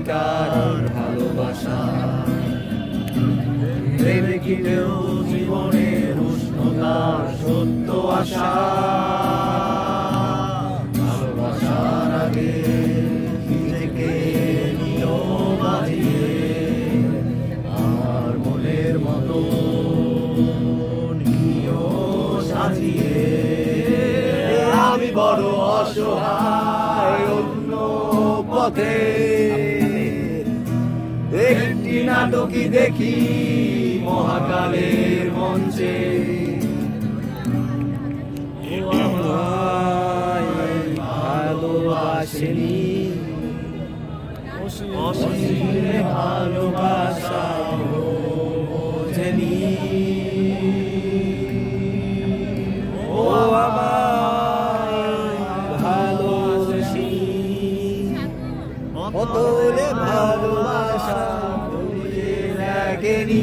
সত্যিকার ভালোবাসা। প্রেমে কিনেও জীবনের উষ্ণতার সত্য আশা। ভালোবাসার আগে নিজেকে নিও বাজিয়ে, আমার মনের মতো নিও সাজিয়ে। আমি বড় অসহায় অন্য পথে, একটি নাটকই দেখি মহাকালের মঞ্চে। ভালোবাসেনি অসীমে ভালোবাসা বোঝেনি। ও আমায় ভালোবাসি, অতলে ভালোবাসা বুঝে দেখেনি।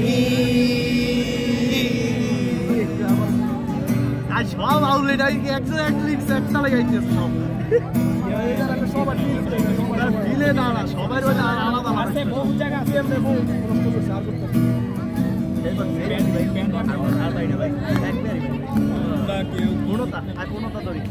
আজ সব আউটলেট একজন একটা লাগাইছে সব মিলে না না সবাই আলাদা আছে, বহু জায়গা আছে। কোনটা কোনটা ধরি